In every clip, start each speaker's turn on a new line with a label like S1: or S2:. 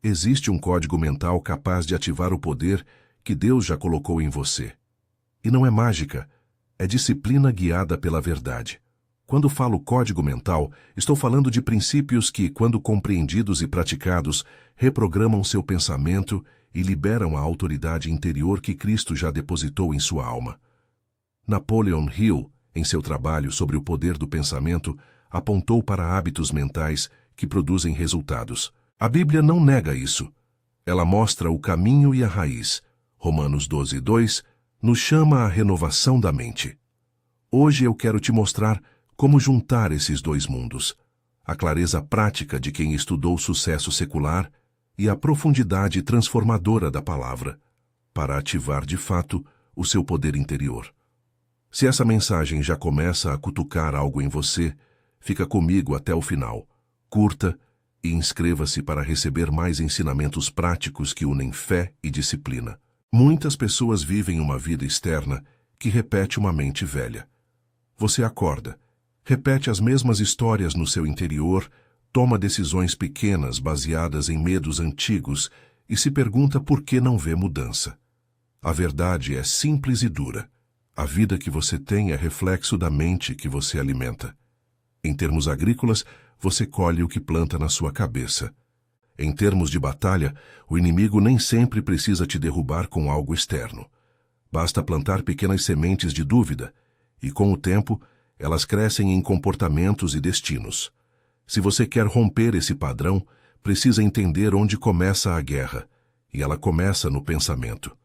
S1: Existe um código mental capaz de ativar o poder que Deus já colocou em você. E não é mágica, é disciplina guiada pela verdade. Quando falo código mental, estou falando de princípios que, quando compreendidos e praticados, reprogramam seu pensamento e liberam a autoridade interior que Cristo já depositou em sua alma. Napoleon Hill, em seu trabalho sobre o poder do pensamento, apontou para hábitos mentais que produzem resultados. A Bíblia não nega isso. Ela mostra o caminho e a raiz. Romanos 12:2 nos chama à renovação da mente. Hoje eu quero te mostrar como juntar esses dois mundos, a clareza prática de quem estudou sucesso secular e a profundidade transformadora da palavra, para ativar de fato o seu poder interior. Se essa mensagem já começa a cutucar algo em você, fica comigo até o final. Curta e inscreva-se para receber mais ensinamentos práticos que unem fé e disciplina. Muitas pessoas vivem uma vida externa que repete uma mente velha. Você acorda, repete as mesmas histórias no seu interior, toma decisões pequenas baseadas em medos antigos e se pergunta por que não vê mudança. A verdade é simples e dura. A vida que você tem é reflexo da mente que você alimenta. Em termos agrícolas, você colhe o que planta na sua cabeça. Em termos de batalha, o inimigo nem sempre precisa te derrubar com algo externo. Basta plantar pequenas sementes de dúvida, e com o tempo, elas crescem em comportamentos e destinos. Se você quer romper esse padrão, precisa entender onde começa a guerra, e ela começa no pensamento.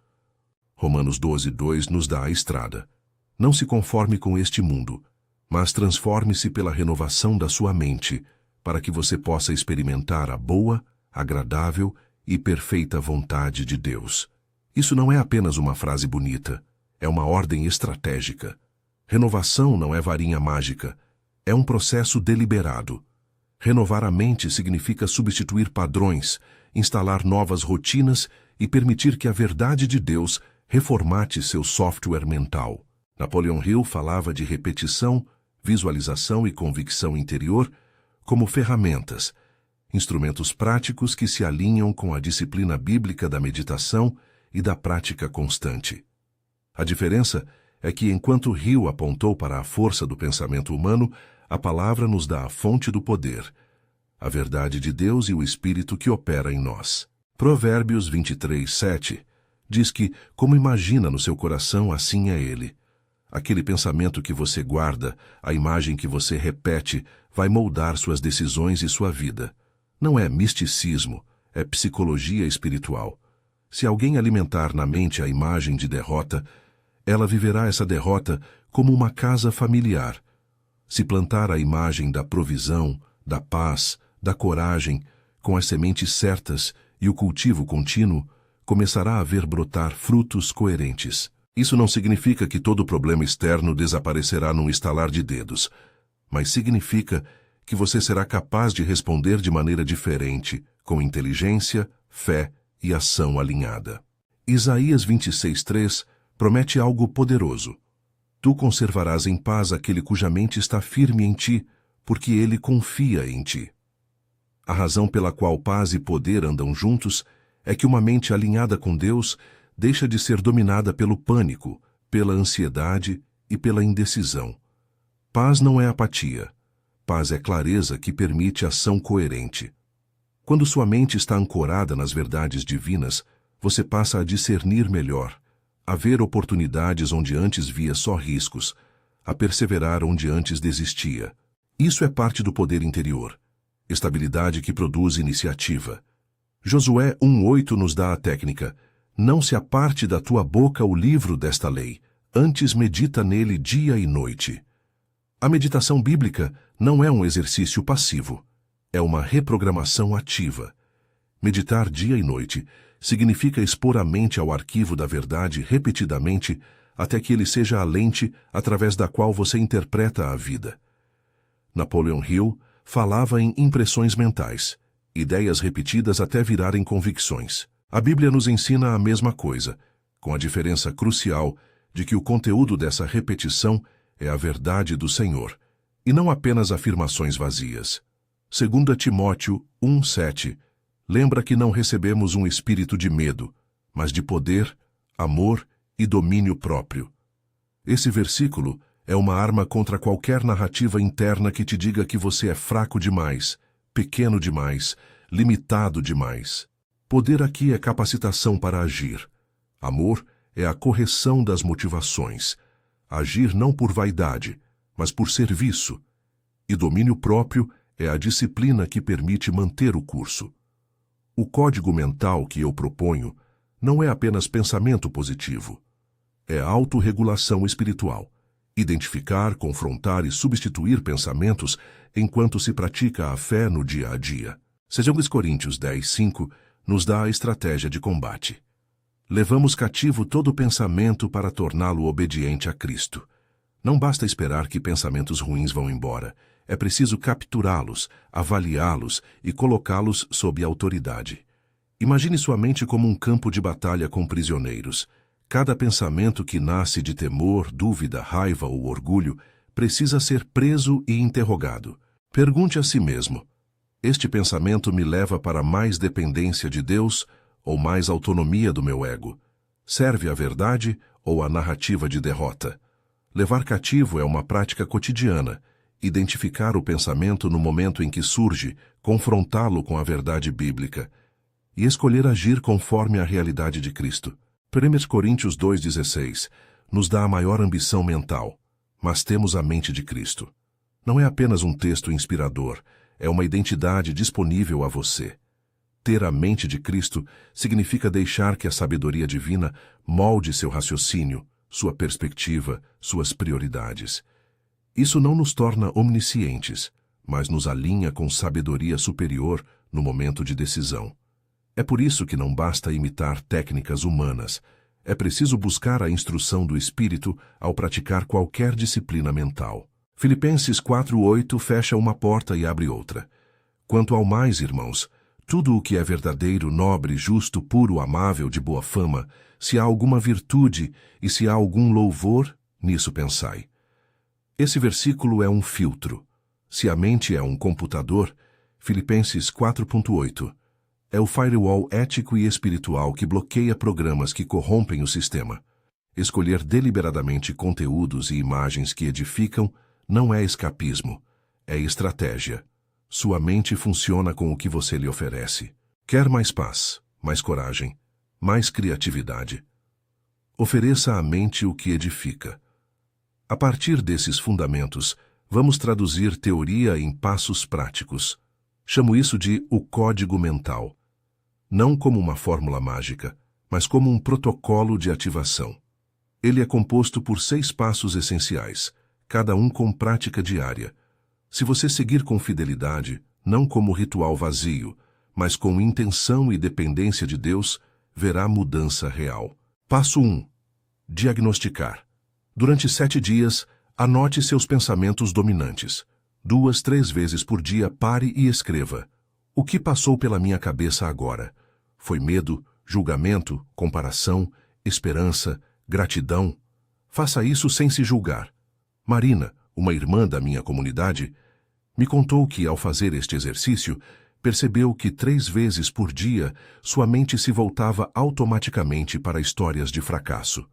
S1: Romanos 12:2 nos dá a estrada. Não se conforme com este mundo, mas transforme-se pela renovação da sua mente, para que você possa experimentar a boa, agradável e perfeita vontade de Deus. Isso não é apenas uma frase bonita, é uma ordem estratégica. Renovação não é varinha mágica, é um processo deliberado. Renovar a mente significa substituir padrões, instalar novas rotinas e permitir que a verdade de Deus reformate seu software mental. Napoleon Hill falava de repetição, visualização e convicção interior como ferramentas, instrumentos práticos que se alinham com a disciplina bíblica da meditação e da prática constante. A diferença é que, enquanto Hill apontou para a força do pensamento humano, a palavra nos dá a fonte do poder, a verdade de Deus e o Espírito que opera em nós. Provérbios 23:7 diz que, como imagina no seu coração, assim é ele. Aquele pensamento que você guarda, a imagem que você repete, vai moldar suas decisões e sua vida. Não é misticismo, é psicologia espiritual. Se alguém alimentar na mente a imagem de derrota, ela viverá essa derrota como uma casa familiar. Se plantar a imagem da provisão, da paz, da coragem, com as sementes certas e o cultivo contínuo, começará a ver brotar frutos coerentes. Isso não significa que todo problema externo desaparecerá num estalar de dedos, mas significa que você será capaz de responder de maneira diferente, com inteligência, fé e ação alinhada. Isaías 26:3 promete algo poderoso. Tu conservarás em paz aquele cuja mente está firme em ti, porque ele confia em ti. A razão pela qual paz e poder andam juntos é que uma mente alinhada com Deus deixa de ser dominada pelo pânico, pela ansiedade e pela indecisão. Paz não é apatia. Paz é clareza que permite ação coerente. Quando sua mente está ancorada nas verdades divinas, você passa a discernir melhor, a ver oportunidades onde antes via só riscos, a perseverar onde antes desistia. Isso é parte do poder interior, estabilidade que produz iniciativa. Josué 1:8 nos dá a técnica: não se aparte da tua boca o livro desta lei, antes medita nele dia e noite. A meditação bíblica não é um exercício passivo, é uma reprogramação ativa. Meditar dia e noite significa expor a mente ao arquivo da verdade repetidamente até que ele seja a lente através da qual você interpreta a vida. Napoleon Hill falava em impressões mentais, ideias repetidas até virarem convicções. A Bíblia nos ensina a mesma coisa, com a diferença crucial de que o conteúdo dessa repetição é a verdade do Senhor, e não apenas afirmações vazias. 2 Timóteo 1:7 Lembra que não recebemos um espírito de medo, mas de poder, amor e domínio próprio. Esse versículo é uma arma contra qualquer narrativa interna que te diga que você é fraco demais, pequeno demais, limitado demais. Poder aqui é capacitação para agir. Amor é a correção das motivações. Agir não por vaidade, mas por serviço. E domínio próprio é a disciplina que permite manter o curso. O código mental que eu proponho não é apenas pensamento positivo. É autorregulação espiritual. Identificar, confrontar e substituir pensamentos enquanto se pratica a fé no dia a dia. 2 Coríntios 10:5 nos dá a estratégia de combate. Levamos cativo todo pensamento para torná-lo obediente a Cristo. Não basta esperar que pensamentos ruins vão embora. É preciso capturá-los, avaliá-los e colocá-los sob autoridade. Imagine sua mente como um campo de batalha com prisioneiros. Cada pensamento que nasce de temor, dúvida, raiva ou orgulho precisa ser preso e interrogado. Pergunte a si mesmo: este pensamento me leva para mais dependência de Deus ou mais autonomia do meu ego? Serve à verdade ou à narrativa de derrota? Levar cativo é uma prática cotidiana. Identificar o pensamento no momento em que surge, confrontá-lo com a verdade bíblica e escolher agir conforme a realidade de Cristo. 1 Coríntios 2,16 nos dá a maior ambição mental, mas temos a mente de Cristo. Não é apenas um texto inspirador, é uma identidade disponível a você. Ter a mente de Cristo significa deixar que a sabedoria divina molde seu raciocínio, sua perspectiva, suas prioridades. Isso não nos torna omniscientes, mas nos alinha com sabedoria superior no momento de decisão. É por isso que não basta imitar técnicas humanas. É preciso buscar a instrução do Espírito ao praticar qualquer disciplina mental. Filipenses 4:8 fecha uma porta e abre outra. Quanto ao mais, irmãos, tudo o que é verdadeiro, nobre, justo, puro, amável, de boa fama, se há alguma virtude e se há algum louvor, nisso pensai. Esse versículo é um filtro. Se a mente é um computador, Filipenses 4:8, é o firewall ético e espiritual que bloqueia programas que corrompem o sistema. Escolher deliberadamente conteúdos e imagens que edificam não é escapismo, é estratégia. Sua mente funciona com o que você lhe oferece. Quer mais paz, mais coragem, mais criatividade? Ofereça à mente o que edifica. A partir desses fundamentos, vamos traduzir teoria em passos práticos. Chamo isso de o código mental. Não como uma fórmula mágica, mas como um protocolo de ativação. Ele é composto por 6 passos essenciais, cada um com prática diária. Se você seguir com fidelidade, não como ritual vazio, mas com intenção e dependência de Deus, verá mudança real. Passo 1. Diagnosticar. Durante 7 dias, anote seus pensamentos dominantes. 2, 3 vezes por dia pare e escreva: o que passou pela minha cabeça agora? Foi medo, julgamento, comparação, esperança, gratidão? Faça isso sem se julgar. Marina, uma irmã da minha comunidade, me contou que, ao fazer este exercício, percebeu que 3 vezes por dia sua mente se voltava automaticamente para histórias de fracasso.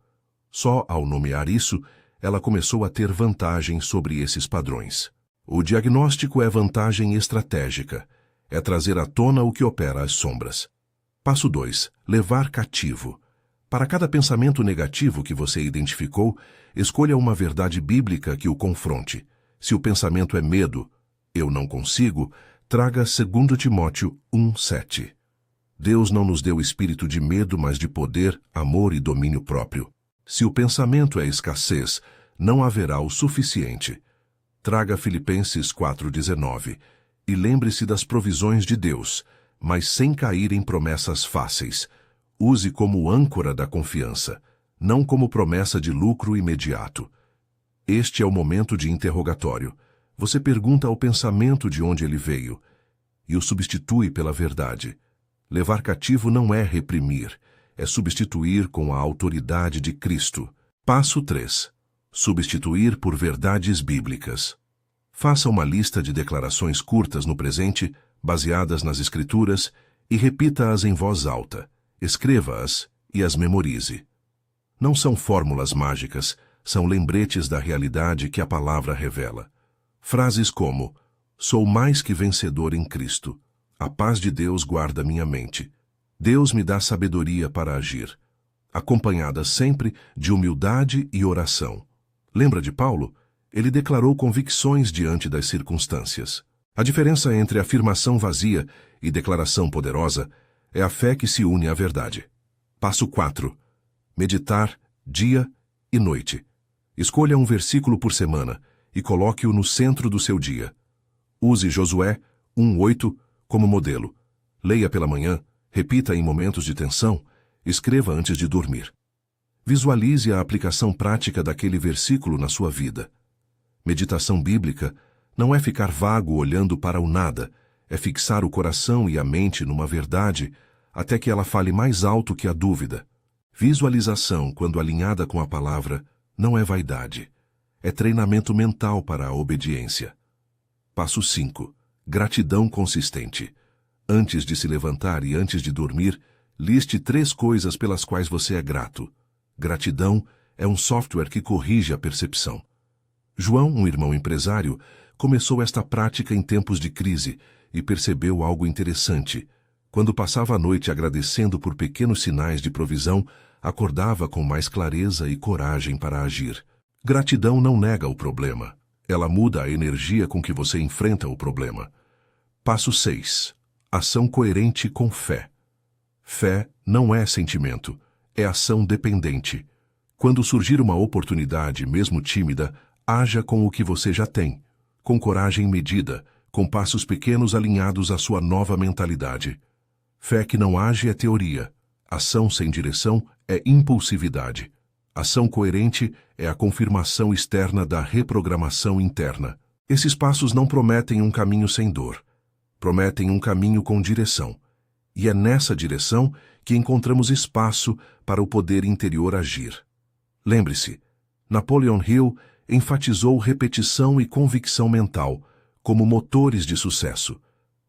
S1: Só ao nomear isso, ela começou a ter vantagem sobre esses padrões. O diagnóstico é vantagem estratégica. É trazer à tona o que opera às sombras. Passo 2. Levar cativo. Para cada pensamento negativo que você identificou, escolha uma verdade bíblica que o confronte. Se o pensamento é medo, eu não consigo, traga 2 Timóteo 1:7. Deus não nos deu espírito de medo, mas de poder, amor e domínio próprio. Se o pensamento é escassez, não haverá o suficiente. Traga Filipenses 4:19 e lembre-se das provisões de Deus, mas sem cair em promessas fáceis. Use como âncora da confiança, não como promessa de lucro imediato. Este é o momento de interrogatório. Você pergunta ao pensamento de onde ele veio e o substitui pela verdade. Levar cativo não é reprimir, é substituir com a autoridade de Cristo. Passo 3. Substituir por verdades bíblicas. Faça uma lista de declarações curtas no presente, baseadas nas Escrituras, e repita-as em voz alta. Escreva-as e as memorize. Não são fórmulas mágicas, são lembretes da realidade que a palavra revela. Frases como: sou mais que vencedor em Cristo. A paz de Deus guarda minha mente. Deus me dá sabedoria para agir. Acompanhadas sempre de humildade e oração. Lembra de Paulo? Ele declarou convicções diante das circunstâncias. A diferença entre afirmação vazia e declaração poderosa é a fé que se une à verdade. Passo 4. Meditar dia e noite. Escolha um versículo por semana e coloque-o no centro do seu dia. Use Josué 1:8 como modelo. Leia pela manhã, repita em momentos de tensão, escreva antes de dormir. Visualize a aplicação prática daquele versículo na sua vida. Meditação bíblica não é ficar vago olhando para o nada, é fixar o coração e a mente numa verdade até que ela fale mais alto que a dúvida. Visualização, quando alinhada com a palavra, não é vaidade. É treinamento mental para a obediência. Passo 5. Gratidão consistente. Antes de se levantar e antes de dormir, liste 3 coisas pelas quais você é grato. Gratidão é um software que corrige a percepção. João, um irmão empresário, começou esta prática em tempos de crise e percebeu algo interessante. Quando passava a noite agradecendo por pequenos sinais de provisão, acordava com mais clareza e coragem para agir. Gratidão não nega o problema. Ela muda a energia com que você enfrenta o problema. Passo 6. Ação coerente com fé. Fé não é sentimento, é ação dependente. Quando surgir uma oportunidade, mesmo tímida, haja com o que você já tem, com coragem medida, com passos pequenos alinhados à sua nova mentalidade. Fé que não age é teoria. Ação sem direção é impulsividade. Ação coerente é a confirmação externa da reprogramação interna. Esses passos não prometem um caminho sem dor. Prometem um caminho com direção. E é nessa direção que encontramos espaço para o poder interior agir. Lembre-se, Napoleon Hill enfatizou repetição e convicção mental como motores de sucesso.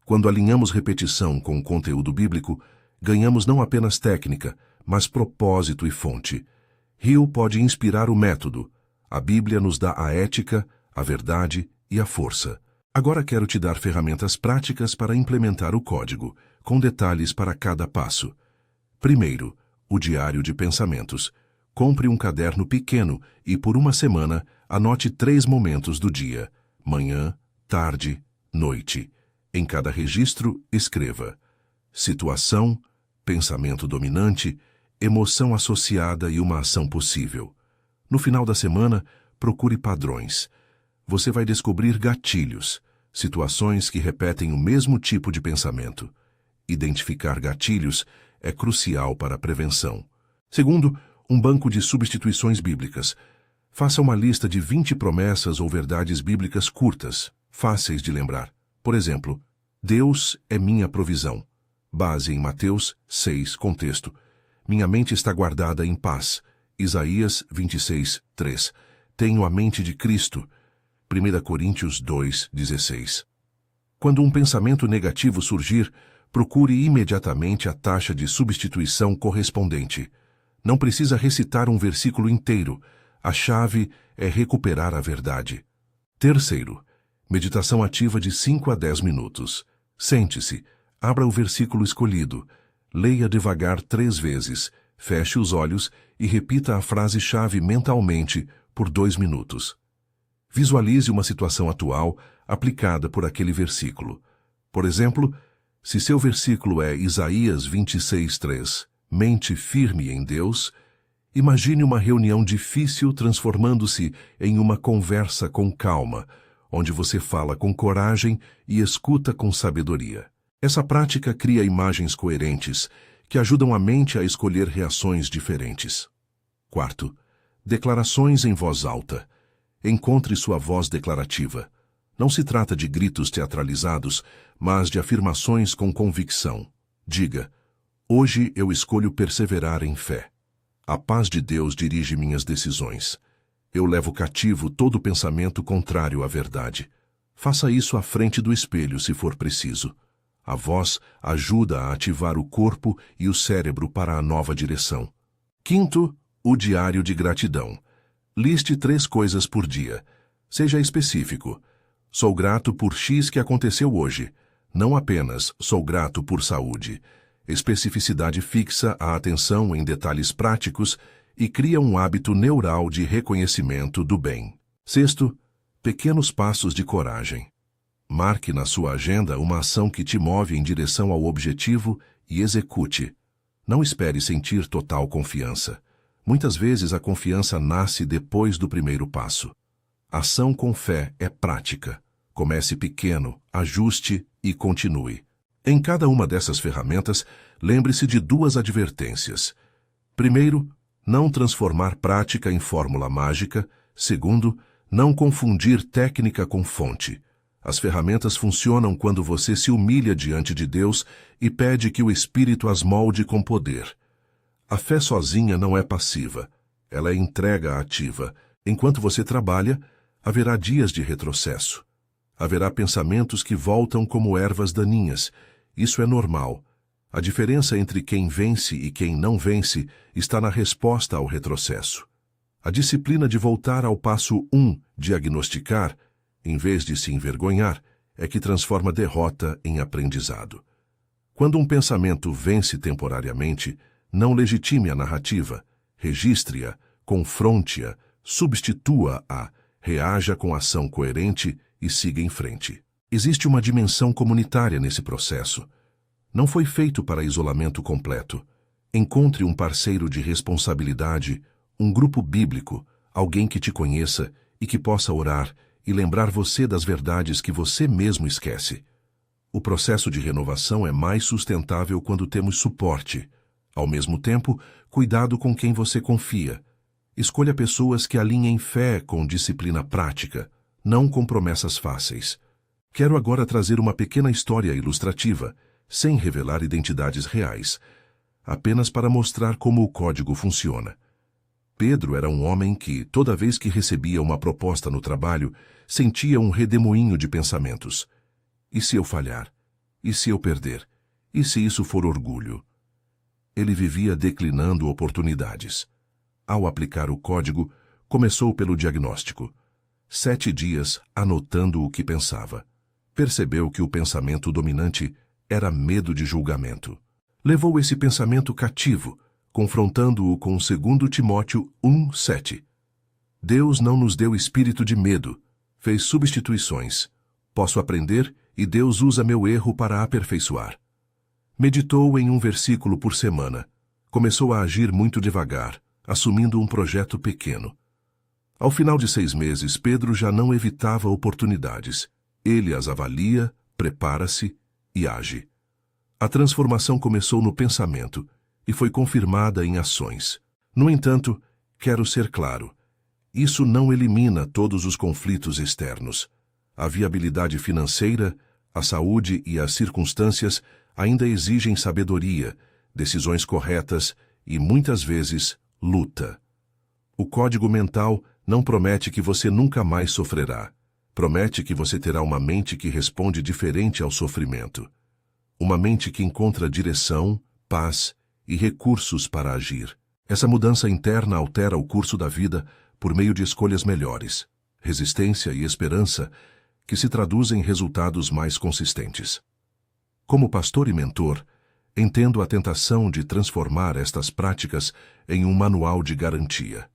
S1: Quando alinhamos repetição com o conteúdo bíblico, ganhamos não apenas técnica, mas propósito e fonte. Hill pode inspirar o método. A Bíblia nos dá a ética, a verdade e a força. Agora quero te dar ferramentas práticas para implementar o código, com detalhes para cada passo. Primeiro, o diário de pensamentos. Compre um caderno pequeno e, por uma semana, anote 3 momentos do dia: manhã, tarde, noite. Em cada registro, escreva: situação, pensamento dominante, emoção associada e uma ação possível. No final da semana, procure padrões. Você vai descobrir gatilhos, situações que repetem o mesmo tipo de pensamento. Identificar gatilhos é crucial para a prevenção. Segundo, um banco de substituições bíblicas. Faça uma lista de 20 promessas ou verdades bíblicas curtas, fáceis de lembrar. Por exemplo, Deus é minha provisão. Base em Mateus 6, contexto. Minha mente está guardada em paz. Isaías 26, 3. Tenho a mente de Cristo. 1 Coríntios 2, 16. Quando um pensamento negativo surgir, procure imediatamente a taxa de substituição correspondente. Não precisa recitar um versículo inteiro. A chave é recuperar a verdade. Terceiro, meditação ativa de 5 a 10 minutos. Sente-se, abra o versículo escolhido, leia devagar 3 vezes, feche os olhos e repita a frase-chave mentalmente por 2 minutos. Visualize uma situação atual aplicada por aquele versículo. Por exemplo, se seu versículo é Isaías 26, 3, mente firme em Deus, imagine uma reunião difícil transformando-se em uma conversa com calma, onde você fala com coragem e escuta com sabedoria. Essa prática cria imagens coerentes que ajudam a mente a escolher reações diferentes. Quarto, declarações em voz alta. Encontre sua voz declarativa. Não se trata de gritos teatralizados, mas de afirmações com convicção. Diga: hoje eu escolho perseverar em fé. A paz de Deus dirige minhas decisões. Eu levo cativo todo pensamento contrário à verdade. Faça isso à frente do espelho, se for preciso. A voz ajuda a ativar o corpo e o cérebro para a nova direção. Quinto, o diário de gratidão. Liste 3 coisas por dia. Seja específico. Sou grato por X que aconteceu hoje. Não apenas sou grato por saúde. Especificidade fixa a atenção em detalhes práticos e cria um hábito neural de reconhecimento do bem. Sexto, pequenos passos de coragem. Marque na sua agenda uma ação que te move em direção ao objetivo e execute. Não espere sentir total confiança. Muitas vezes a confiança nasce depois do primeiro passo. Ação com fé é prática. Comece pequeno, ajuste e continue. Em cada uma dessas ferramentas, lembre-se de 2 advertências. Primeiro, não transformar prática em fórmula mágica. Segundo, não confundir técnica com fonte. As ferramentas funcionam quando você se humilha diante de Deus e pede que o Espírito as molde com poder. A fé sozinha não é passiva, ela é entrega ativa. Enquanto você trabalha, haverá dias de retrocesso. Haverá pensamentos que voltam como ervas daninhas. Isso é normal. A diferença entre quem vence e quem não vence está na resposta ao retrocesso. A disciplina de voltar ao passo 1, diagnosticar, em vez de se envergonhar, é que transforma derrota em aprendizado. Quando um pensamento vence temporariamente, não legitime a narrativa, registre-a, confronte-a, substitua-a, reaja com ação coerente e siga em frente. Existe uma dimensão comunitária nesse processo. Não foi feito para isolamento completo. Encontre um parceiro de responsabilidade, um grupo bíblico, alguém que te conheça e que possa orar e lembrar você das verdades que você mesmo esquece. O processo de renovação é mais sustentável quando temos suporte. Ao mesmo tempo, cuidado com quem você confia. Escolha pessoas que alinhem fé com disciplina prática, não com promessas fáceis. Quero agora trazer uma pequena história ilustrativa, sem revelar identidades reais, apenas para mostrar como o código funciona. Pedro era um homem que, toda vez que recebia uma proposta no trabalho, sentia um redemoinho de pensamentos. E se eu falhar? E se eu perder? E se isso for orgulho? Ele vivia declinando oportunidades. Ao aplicar o código, começou pelo diagnóstico. 7 dias anotando o que pensava. Percebeu que o pensamento dominante era medo de julgamento. Levou esse pensamento cativo, confrontando-o com 2 Timóteo 1:7. Deus não nos deu espírito de medo, fez substituições. Posso aprender e Deus usa meu erro para aperfeiçoar. Meditou em um versículo por semana. Começou a agir muito devagar, assumindo um projeto pequeno. Ao final de 6 meses, Pedro já não evitava oportunidades. Ele as avalia, prepara-se e age. A transformação começou no pensamento e foi confirmada em ações. No entanto, quero ser claro, isso não elimina todos os conflitos externos. A viabilidade financeira, a saúde e as circunstâncias ainda exigem sabedoria, decisões corretas e, muitas vezes, luta. O código mental não promete que você nunca mais sofrerá. Promete que você terá uma mente que responde diferente ao sofrimento. Uma mente que encontra direção, paz e recursos para agir. Essa mudança interna altera o curso da vida por meio de escolhas melhores, resistência e esperança, que se traduzem em resultados mais consistentes. Como pastor e mentor, entendo a tentação de transformar estas práticas em um manual de garantia.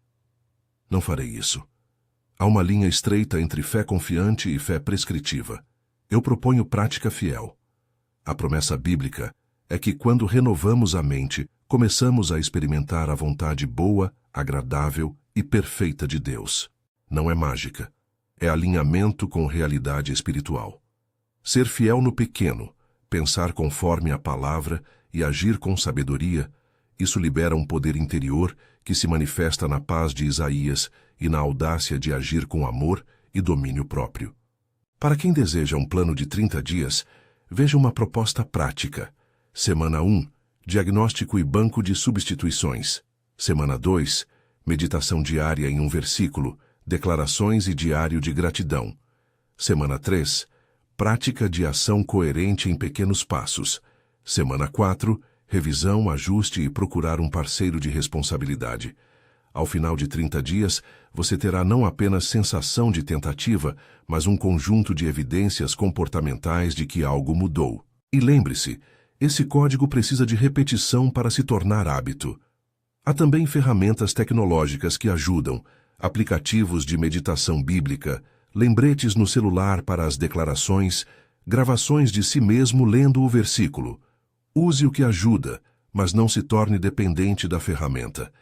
S1: Não farei isso. Há uma linha estreita entre fé confiante e fé prescritiva. Eu proponho prática fiel. A promessa bíblica é que quando renovamos a mente, começamos a experimentar a vontade boa, agradável e perfeita de Deus. Não é mágica. É alinhamento com realidade espiritual. Ser fiel no pequeno, pensar conforme a palavra e agir com sabedoria, isso libera um poder interior que se manifesta na paz de Isaías e na audácia de agir com amor e domínio próprio. Para quem deseja um plano de 30 dias, veja uma proposta prática. Semana 1, diagnóstico e banco de substituições. Semana 2, meditação diária em um versículo, declarações e diário de gratidão. Semana 3, Prática de ação coerente em pequenos passos. Semana 4, revisão, ajuste e procurar um parceiro de responsabilidade. Ao final de 30 dias, você terá não apenas sensação de tentativa, mas um conjunto de evidências comportamentais de que algo mudou. E lembre-se, esse código precisa de repetição para se tornar hábito. Há também ferramentas tecnológicas que ajudam, aplicativos de meditação bíblica, lembretes no celular para as declarações, gravações de si mesmo lendo o versículo. Use o que ajuda, mas não se torne dependente da ferramenta.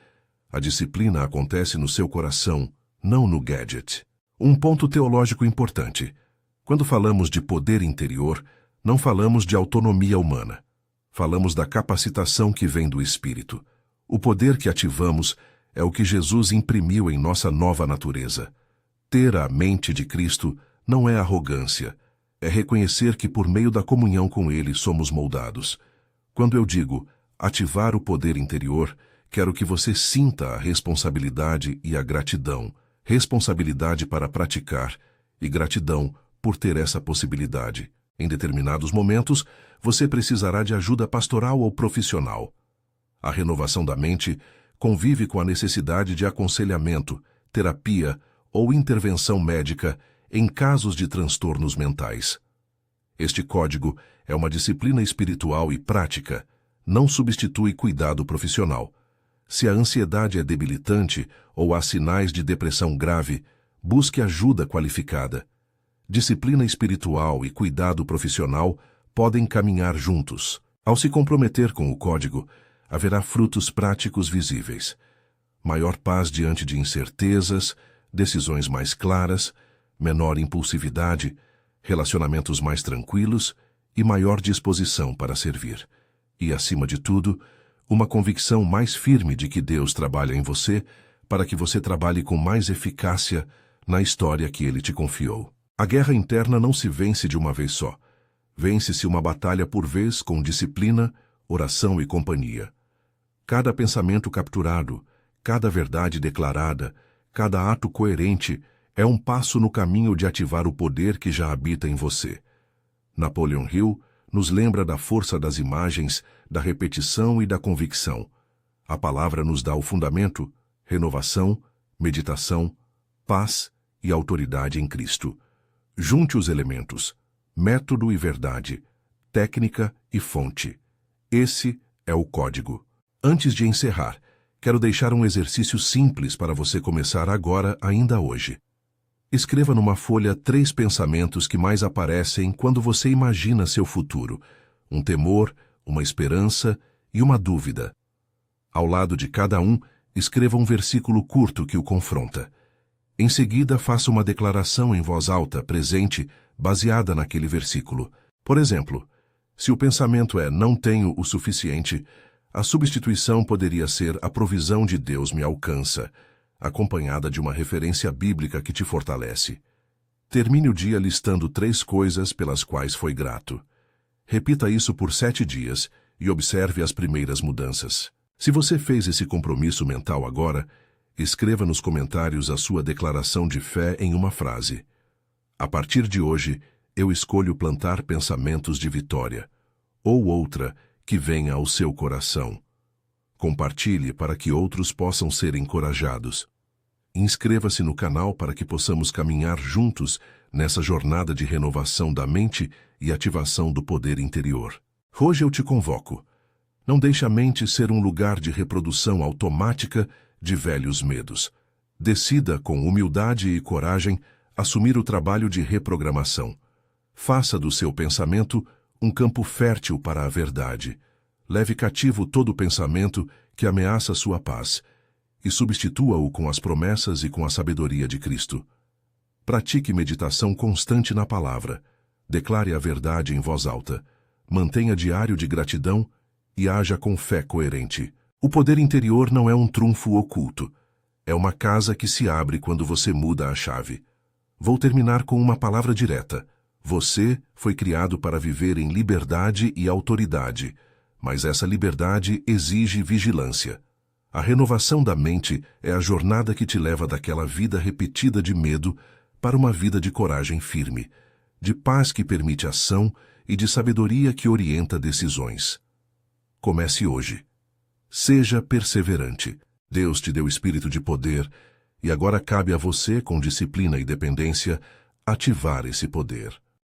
S1: A disciplina acontece no seu coração, não no gadget. Um ponto teológico importante. Quando falamos de poder interior, não falamos de autonomia humana. Falamos da capacitação que vem do Espírito. O poder que ativamos é o que Jesus imprimiu em nossa nova natureza. Ter a mente de Cristo não é arrogância, é reconhecer que por meio da comunhão com Ele somos moldados. Quando eu digo ativar o poder interior, quero que você sinta a responsabilidade e a gratidão. Responsabilidade para praticar e gratidão por ter essa possibilidade. Em determinados momentos, você precisará de ajuda pastoral ou profissional. A renovação da mente convive com a necessidade de aconselhamento, terapia ou intervenção médica em casos de transtornos mentais. Este código é uma disciplina espiritual e prática, não substitui cuidado profissional. Se a ansiedade é debilitante ou há sinais de depressão grave, busque ajuda qualificada. Disciplina espiritual e cuidado profissional podem caminhar juntos. Ao se comprometer com o código, haverá frutos práticos visíveis. Maior paz diante de incertezas, decisões mais claras, menor impulsividade, relacionamentos mais tranquilos e maior disposição para servir. E, acima de tudo, uma convicção mais firme de que Deus trabalha em você para que você trabalhe com mais eficácia na história que Ele te confiou. A guerra interna não se vence de uma vez só. Vence-se uma batalha por vez com disciplina, oração e companhia. Cada pensamento capturado, cada verdade declarada, cada ato coerente é um passo no caminho de ativar o poder que já habita em você. Napoleon Hill nos lembra da força das imagens, da repetição e da convicção. A palavra nos dá o fundamento, renovação, meditação, paz e autoridade em Cristo. Junte os elementos, método e verdade, técnica e fonte. Esse é o código. Antes de encerrar, quero deixar um exercício simples para você começar agora, ainda hoje. Escreva numa folha 3 pensamentos que mais aparecem quando você imagina seu futuro. Um temor, uma esperança e uma dúvida. Ao lado de cada um, escreva um versículo curto que o confronta. Em seguida, faça uma declaração em voz alta, presente, baseada naquele versículo. Por exemplo, se o pensamento é "não tenho o suficiente", a substituição poderia ser "a provisão de Deus me alcança", acompanhada de uma referência bíblica que te fortalece. Termine o dia listando 3 coisas pelas quais foi grato. Repita isso por 7 dias e observe as primeiras mudanças. Se você fez esse compromisso mental agora, escreva nos comentários a sua declaração de fé em uma frase. A partir de hoje, eu escolho plantar pensamentos de vitória. Ou outra, que venha ao seu coração. Compartilhe para que outros possam ser encorajados. Inscreva-se no canal para que possamos caminhar juntos nessa jornada de renovação da mente e ativação do poder interior. Hoje eu te convoco. Não deixe a mente ser um lugar de reprodução automática de velhos medos. Decida, com humildade e coragem, assumir o trabalho de reprogramação. Faça do seu pensamento um campo fértil para a verdade. Leve cativo todo pensamento que ameaça sua paz e substitua-o com as promessas e com a sabedoria de Cristo. Pratique meditação constante na palavra. Declare a verdade em voz alta. Mantenha diário de gratidão e haja com fé coerente. O poder interior não é um trunfo oculto. É uma casa que se abre quando você muda a chave. Vou terminar com uma palavra direta. Você foi criado para viver em liberdade e autoridade, mas essa liberdade exige vigilância. A renovação da mente é a jornada que te leva daquela vida repetida de medo para uma vida de coragem firme, de paz que permite ação e de sabedoria que orienta decisões. Comece hoje. Seja perseverante. Deus te deu espírito de poder e agora cabe a você, com disciplina e dependência, ativar esse poder.